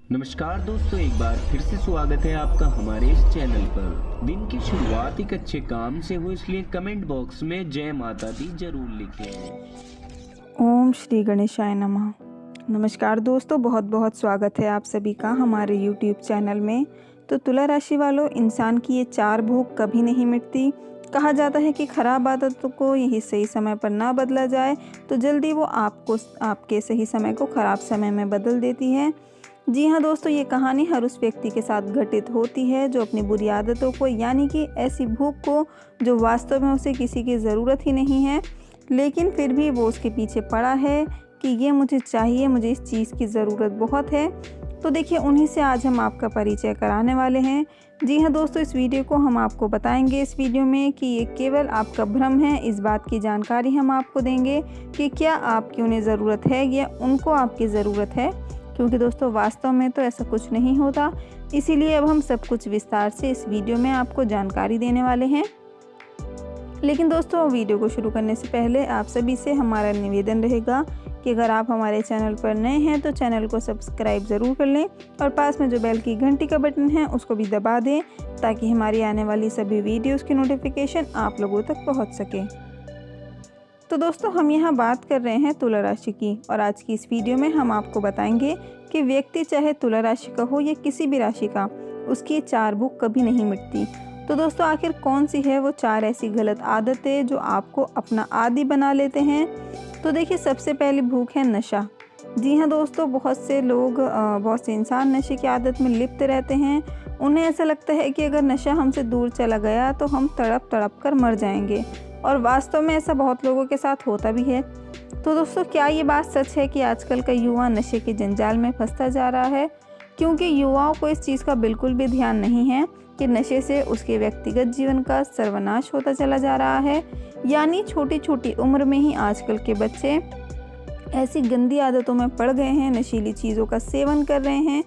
नमस्कार दोस्तों, एक बार फिर से स्वागत है आपका हमारे इस चैनल पर। दिन की शुरुआत एक अच्छे काम से हो, इसलिए कमेंट बॉक्स में जय माता दी जरूर लिखें। ओम श्री गणेशाय नमः। नमस्कार दोस्तों, बहुत बहुत स्वागत है आप सभी का हमारे YouTube चैनल में। तो तुला राशि वालों, इंसान की ये 4 भूख कभी नहीं मिटती। कहा जाता है कि खराब आदतों को यही सही समय पर ना बदला जाए तो जल्दी वो आपके सही समय को खराब समय में बदल देती है। जी हाँ दोस्तों, ये कहानी हर उस व्यक्ति के साथ घटित होती है जो अपनी बुरी आदतों को, यानी कि ऐसी भूख को जो वास्तव में उसे किसी की ज़रूरत ही नहीं है, लेकिन फिर भी वो उसके पीछे पड़ा है कि ये मुझे चाहिए, मुझे इस चीज़ की ज़रूरत बहुत है। तो देखिए, उन्हीं से आज हम आपका परिचय कराने वाले हैं। जी हाँ दोस्तों, इस वीडियो को हम आपको बताएंगे इस वीडियो में कि ये केवल आपका भ्रम है। इस बात की जानकारी हम आपको देंगे कि क्या आपकी उन्हें ज़रूरत है या उनको आपकी ज़रूरत है, क्योंकि दोस्तों वास्तव में तो ऐसा कुछ नहीं होता। इसीलिए अब हम सब कुछ विस्तार से इस वीडियो में आपको जानकारी देने वाले हैं। लेकिन दोस्तों, वीडियो को शुरू करने से पहले आप सभी से हमारा निवेदन रहेगा कि अगर आप हमारे चैनल पर नए हैं तो चैनल को सब्सक्राइब ज़रूर कर लें और पास में जो बेल की घंटी का बटन है उसको भी दबा दें, ताकि हमारी आने वाली सभी वीडियोज़ की नोटिफिकेशन आप लोगों तक पहुँच सके। तो दोस्तों, हम यहाँ बात कर रहे हैं तुला राशि की, और आज की इस वीडियो में हम आपको बताएंगे कि व्यक्ति चाहे तुला राशि का हो या किसी भी राशि का, उसकी 4 भूख कभी नहीं मिटती। तो दोस्तों, आखिर कौन सी है वो 4 ऐसी गलत आदतें जो आपको अपना आदी बना लेते हैं। तो देखिए, सबसे पहली भूख है नशा। जी हाँ दोस्तों, बहुत से इंसान नशे की आदत में लिप्त रहते हैं। उन्हें ऐसा लगता है कि अगर नशा हमसे दूर चला गया तो हम तड़प तड़प कर मर जाएंगे, और वास्तव में ऐसा बहुत लोगों के साथ होता भी है। तो दोस्तों, क्या ये बात सच है कि आजकल का युवा नशे के जंजाल में फंसता जा रहा है? क्योंकि युवाओं को इस चीज़ का बिल्कुल भी ध्यान नहीं है कि नशे से उसके व्यक्तिगत जीवन का सर्वनाश होता चला जा रहा है। यानी छोटी छोटी उम्र में ही आजकल के बच्चे ऐसी गंदी आदतों में पड़ गए हैं, नशीली चीज़ों का सेवन कर रहे हैं।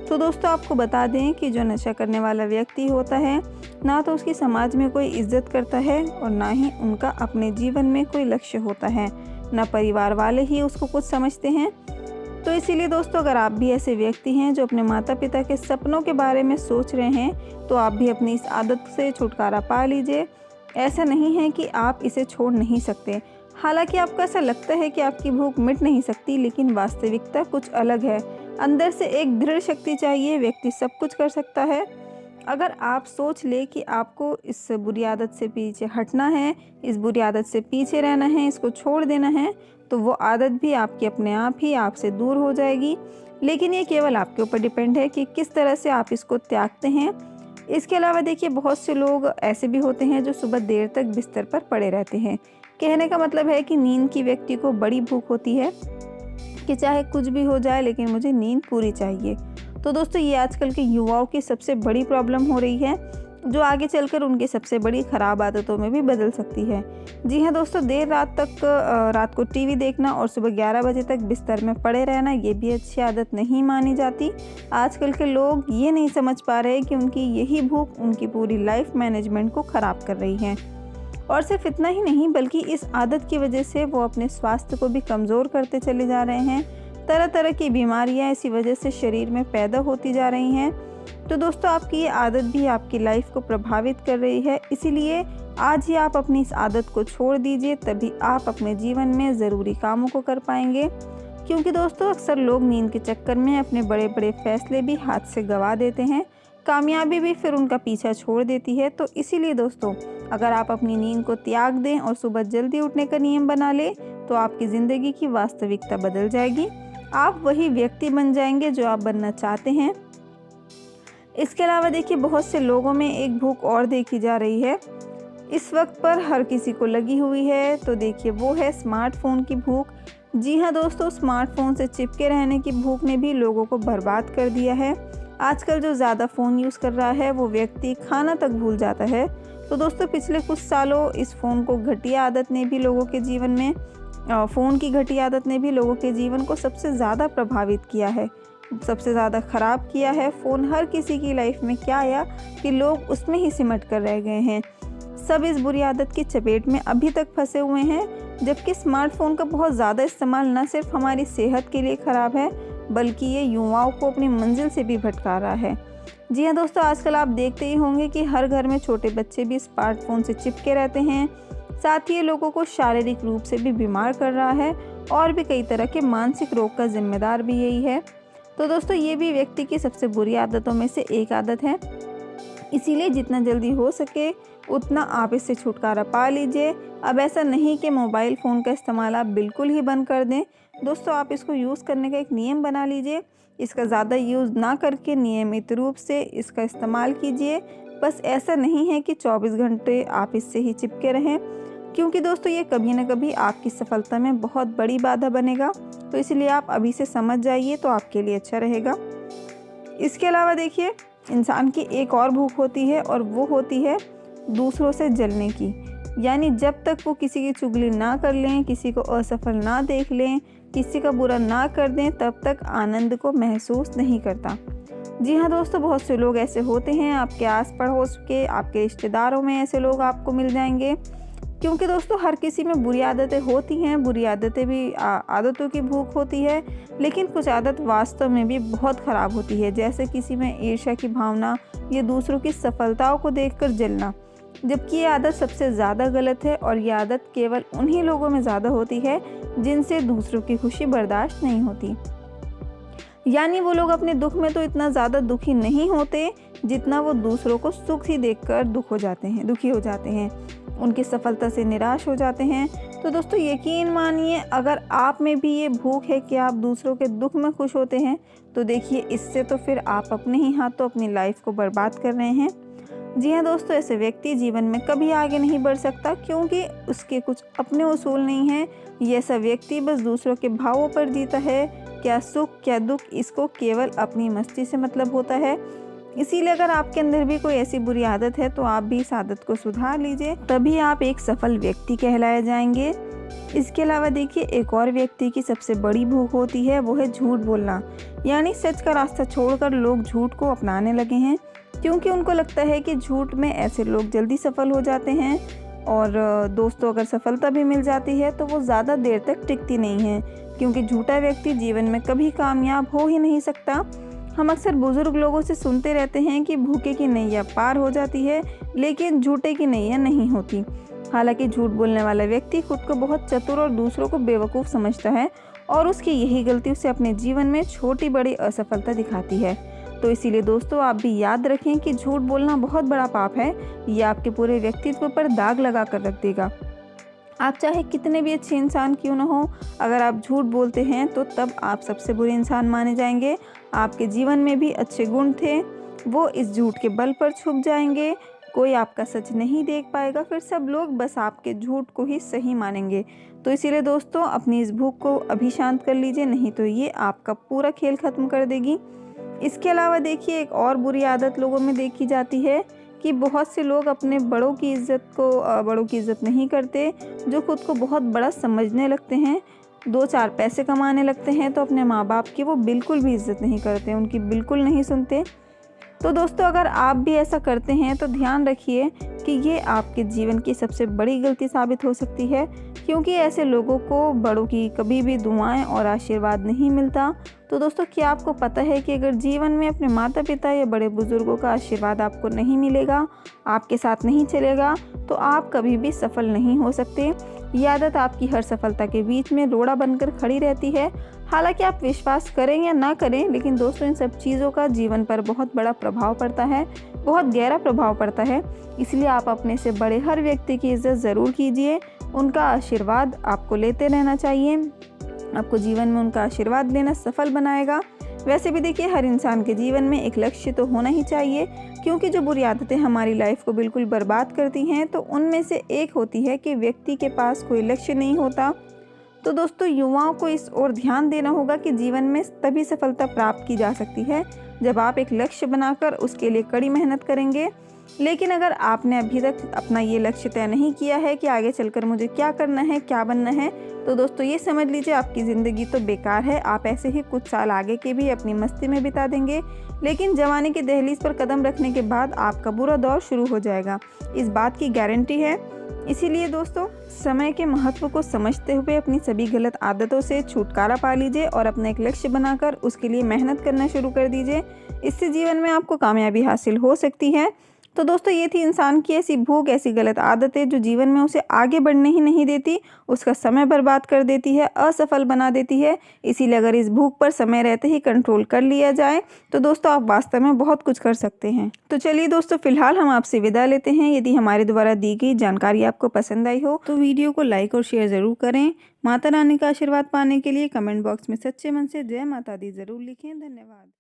तो दोस्तों, आपको बता दें कि जो नशा करने वाला व्यक्ति होता है, ना तो उसकी समाज में कोई इज्जत करता है और ना ही उनका अपने जीवन में कोई लक्ष्य होता है, ना परिवार वाले ही उसको कुछ समझते हैं। तो इसीलिए दोस्तों, अगर आप भी ऐसे व्यक्ति हैं जो अपने माता पिता के सपनों के बारे में सोच रहे हैं, तो आप भी अपनी इस आदत से छुटकारा पा लीजिए। ऐसा नहीं है कि आप इसे छोड़ नहीं सकते। हालांकि आपको ऐसा लगता है कि आपकी भूख मिट नहीं सकती, लेकिन वास्तविकता कुछ अलग है। अंदर से एक दृढ़ शक्ति चाहिए, व्यक्ति सब कुछ कर सकता है। अगर आप सोच ले कि आपको इस बुरी आदत से पीछे हटना है, इस बुरी आदत से पीछे रहना है, इसको छोड़ देना है, तो वो आदत भी आपकी अपने आप ही आपसे दूर हो जाएगी। लेकिन ये केवल आपके ऊपर डिपेंड है कि किस तरह से आप इसको त्यागते हैं। इसके अलावा देखिए, बहुत से लोग ऐसे भी होते हैं जो सुबह देर तक बिस्तर पर पड़े रहते हैं। कहने का मतलब है कि नींद की व्यक्ति को बड़ी भूख होती है कि चाहे कुछ भी हो जाए, लेकिन मुझे नींद पूरी चाहिए। तो दोस्तों, ये आजकल के युवाओं की सबसे बड़ी प्रॉब्लम हो रही है, जो आगे चलकर उनकी सबसे बड़ी ख़राब आदतों में भी बदल सकती है। जी हाँ दोस्तों, देर रात को टीवी देखना और सुबह 11 बजे तक बिस्तर में पड़े रहना, ये भी अच्छी आदत नहीं मानी जाती। आजकल के लोग ये नहीं समझ पा रहे कि उनकी यही भूख उनकी पूरी लाइफ मैनेजमेंट को ख़राब कर रही है। और सिर्फ इतना ही नहीं, बल्कि इस आदत की वजह से वो अपने स्वास्थ्य को भी कमज़ोर करते चले जा रहे हैं। तरह तरह की बीमारियां इसी वजह से शरीर में पैदा होती जा रही हैं। तो दोस्तों, आपकी ये आदत भी आपकी लाइफ को प्रभावित कर रही है। इसीलिए आज ही आप अपनी इस आदत को छोड़ दीजिए, तभी आप अपने जीवन में ज़रूरी कामों को कर पाएंगे। क्योंकि दोस्तों, अक्सर लोग नींद के चक्कर में अपने बड़े बड़े फैसले भी हाथ से गंवा देते हैं, कामयाबी भी फिर उनका पीछा छोड़ देती है। तो इसीलिए दोस्तों, अगर आप अपनी नींद को त्याग दें और सुबह जल्दी उठने का नियम बना लें, तो आपकी ज़िंदगी की वास्तविकता बदल जाएगी। आप वही व्यक्ति बन जाएंगे जो आप बनना चाहते हैं। इसके अलावा देखिए, बहुत से लोगों में एक भूख और देखी जा रही है, इस वक्त पर हर किसी को लगी हुई है। तो देखिए, वो है स्मार्टफोन की भूख। जी हाँ दोस्तों, स्मार्टफोन से चिपके रहने की भूख ने भी लोगों को बर्बाद कर दिया है। आजकल जो ज़्यादा फ़ोन यूज़ कर रहा है, वो व्यक्ति खाना तक भूल जाता है। तो दोस्तों, पिछले कुछ सालों इस फ़ोन को घटिया आदत ने भी लोगों के जीवन में फ़ोन की घटिया आदत ने भी लोगों के जीवन को सबसे ज़्यादा प्रभावित किया है, सबसे ज़्यादा ख़राब किया है। फ़ोन हर किसी की लाइफ में क्या आया कि लोग उसमें ही सिमट कर रह गए हैं। सब इस बुरी आदत की चपेट में अभी तक फंसे हुए हैं, जबकि स्मार्टफ़ोन का बहुत ज़्यादा इस्तेमाल न सिर्फ हमारी सेहत के लिए ख़राब है, बल्कि ये युवाओं को अपनी मंजिल से भी भटका रहा है। जी हाँ दोस्तों, आजकल आप देखते ही होंगे कि हर घर में छोटे बच्चे भी स्मार्टफोन से चिपके रहते हैं। साथ ही ये लोगों को शारीरिक रूप से भी बीमार कर रहा है और भी कई तरह के मानसिक रोग का जिम्मेदार भी यही है। तो दोस्तों, ये भी व्यक्ति की सबसे बुरी आदतों में से एक आदत है। इसीलिए जितना जल्दी हो सके उतना आप इससे छुटकारा पा लीजिए। अब ऐसा नहीं कि मोबाइल फ़ोन का इस्तेमाल आप बिल्कुल ही बंद कर दें। दोस्तों, आप इसको यूज़ करने का एक नियम बना लीजिए। इसका ज़्यादा यूज़ ना करके नियमित रूप से इसका इस्तेमाल कीजिए। बस ऐसा नहीं है कि 24 घंटे आप इससे ही चिपके रहें, क्योंकि दोस्तों ये कभी ना कभी आपकी सफलता में बहुत बड़ी बाधा बनेगा। तो इसलिए आप अभी से समझ जाइए तो आपके लिए अच्छा रहेगा। इसके अलावा देखिए, इंसान की एक और भूख होती है और वो होती है दूसरों से जलने की। यानी जब तक वो किसी की चुगली ना कर लें, किसी को असफल ना देख लें, किसी का बुरा ना कर दें, तब तक आनंद को महसूस नहीं करता। जी हाँ दोस्तों, बहुत से लोग ऐसे होते हैं। आपके आस पड़ोस के, आपके रिश्तेदारों में ऐसे लोग आपको मिल जाएंगे। क्योंकि दोस्तों हर किसी में बुरी आदतें होती हैं। बुरी आदतें भी आदतों की भूख होती है, लेकिन कुछ आदत वास्तव में भी बहुत ख़राब होती है। जैसे किसी में ईर्ष्या की भावना या दूसरों की सफलताओं को देखकर जलना, जबकि ये आदत सबसे ज़्यादा गलत है। और ये आदत केवल उन्हीं लोगों में ज़्यादा होती है जिनसे दूसरों की खुशी बर्दाश्त नहीं होती। यानी वो लोग अपने दुख में तो इतना ज़्यादा दुखी नहीं होते जितना वो दूसरों को सुख ही देखकर दुखी हो जाते हैं, उनकी सफलता से निराश हो जाते हैं। तो दोस्तों यकीन मानिए, अगर आप में भी ये भूख है कि आप दूसरों के दुख में खुश होते हैं, तो देखिए इससे तो फिर आप अपने ही हाथों अपनी लाइफ को बर्बाद कर रहे हैं। जी हाँ दोस्तों, ऐसे व्यक्ति जीवन में कभी आगे नहीं बढ़ सकता, क्योंकि उसके कुछ अपने उसूल नहीं हैं। ये ऐसा व्यक्ति बस दूसरों के भावों पर जीता है। क्या सुख क्या दुख, इसको केवल अपनी मस्ती से मतलब होता है। इसीलिए अगर आपके अंदर भी कोई ऐसी बुरी आदत है तो आप भी इस आदत को सुधार लीजिए, तभी आप एक सफल व्यक्ति कहलाए जाएंगे। इसके अलावा देखिए, एक और व्यक्ति की सबसे बड़ी भूख होती है, वो है झूठ बोलना। यानी सच का रास्ता छोड़कर लोग झूठ को अपनाने लगे हैं, क्योंकि उनको लगता है कि झूठ में ऐसे लोग जल्दी सफल हो जाते हैं। और दोस्तों, अगर सफलता भी मिल जाती है तो वो ज़्यादा देर तक टिकती नहीं है, क्योंकि झूठा व्यक्ति जीवन में कभी कामयाब हो ही नहीं सकता। हम अक्सर बुजुर्ग लोगों से सुनते रहते हैं कि भूखे की नैया पार हो जाती है, लेकिन झूठे की नैया नहीं होती। हालांकि झूठ बोलने वाला व्यक्ति खुद को बहुत चतुर और दूसरों को बेवकूफ़ समझता है, और उसकी यही गलती उसे अपने जीवन में छोटी बड़ी असफलता दिखाती है। तो इसीलिए दोस्तों, आप भी याद रखें कि झूठ बोलना बहुत बड़ा पाप है। ये आपके पूरे व्यक्तित्व पर दाग लगा कर रख देगा। आप चाहे कितने भी अच्छे इंसान क्यों ना हो, अगर आप झूठ बोलते हैं तो तब आप सबसे बुरे इंसान माने जाएंगे। आपके जीवन में भी अच्छे गुण थे, वो इस झूठ के बल पर छुप जाएंगे। कोई आपका सच नहीं देख पाएगा, फिर सब लोग बस आपके झूठ को ही सही मानेंगे। तो इसीलिए दोस्तों, अपनी इस भूख को अभी शांत कर लीजिए, नहीं तो ये आपका पूरा खेल ख़त्म कर देगी। इसके अलावा देखिए, एक और बुरी आदत लोगों में देखी जाती है कि बहुत से लोग अपने बड़ों की इज़्ज़त नहीं करते, जो खुद को बहुत बड़ा समझने लगते हैं। 2-4 पैसे कमाने लगते हैं तो अपने माँ बाप की वो बिल्कुल भी इज़्ज़त नहीं करते, उनकी बिल्कुल नहीं सुनते। तो दोस्तों, अगर आप भी ऐसा करते हैं तो ध्यान रखिए कि ये आपके जीवन की सबसे बड़ी गलती साबित हो सकती है, क्योंकि ऐसे लोगों को बड़ों की कभी भी दुआएं और आशीर्वाद नहीं मिलता। तो दोस्तों, क्या आपको पता है कि अगर जीवन में अपने माता पिता या बड़े बुजुर्गों का आशीर्वाद आपको नहीं मिलेगा, आपके साथ नहीं चलेगा, तो आप कभी भी सफल नहीं हो सकते। ये आदत आपकी हर सफलता के बीच में रोड़ा बनकर खड़ी रहती है। हालांकि आप विश्वास करें या ना करें, लेकिन दोस्तों, इन सब चीज़ों का जीवन पर बहुत बड़ा प्रभाव पड़ता है, बहुत गहरा प्रभाव पड़ता है। इसलिए आप अपने से बड़े हर व्यक्ति की इज़्ज़त ज़रूर कीजिए, उनका आशीर्वाद आपको लेते रहना चाहिए। आपको जीवन में उनका आशीर्वाद लेना सफल बनाएगा। वैसे भी देखिए, हर इंसान के जीवन में एक लक्ष्य तो होना ही चाहिए, क्योंकि जो बुरी आदतें हमारी लाइफ को बिल्कुल बर्बाद करती हैं, तो उनमें से एक होती है कि व्यक्ति के पास कोई लक्ष्य नहीं होता। तो दोस्तों, युवाओं को इस ओर ध्यान देना होगा कि जीवन में तभी सफलता प्राप्त की जा सकती है जब आप एक लक्ष्य बनाकर उसके लिए कड़ी मेहनत करेंगे। लेकिन अगर आपने अभी तक अपना ये लक्ष्य तय नहीं किया है कि आगे चलकर मुझे क्या करना है, क्या बनना है, तो दोस्तों ये समझ लीजिए आपकी ज़िंदगी तो बेकार है। आप ऐसे ही कुछ साल आगे के भी अपनी मस्ती में बिता देंगे, लेकिन जवानी की दहलीज पर कदम रखने के बाद आपका बुरा दौर शुरू हो जाएगा, इस बात की गारंटी है। इसीलिए दोस्तों, समय के महत्व को समझते हुए अपनी सभी गलत आदतों से छुटकारा पा लीजिए और अपना एक लक्ष्य बनाकर उसके लिए मेहनत करना शुरू कर दीजिए। इससे जीवन में आपको कामयाबी हासिल हो सकती है। तो दोस्तों, ये थी इंसान की ऐसी भूख, ऐसी गलत आदतें जो जीवन में उसे आगे बढ़ने ही नहीं देती, उसका समय बर्बाद कर देती है, असफल बना देती है। इसीलिए अगर इस भूख पर समय रहते ही कंट्रोल कर लिया जाए तो दोस्तों आप वास्तव में बहुत कुछ कर सकते हैं। तो चलिए दोस्तों, फिलहाल हम आपसे विदा लेते हैं। यदि हमारे द्वारा दी गई जानकारी आपको पसंद आई हो तो वीडियो को लाइक और शेयर ज़रूर करें। माता रानी का आशीर्वाद पाने के लिए कमेंट बॉक्स में सच्चे मन से जय माता दी ज़रूर लिखें। धन्यवाद।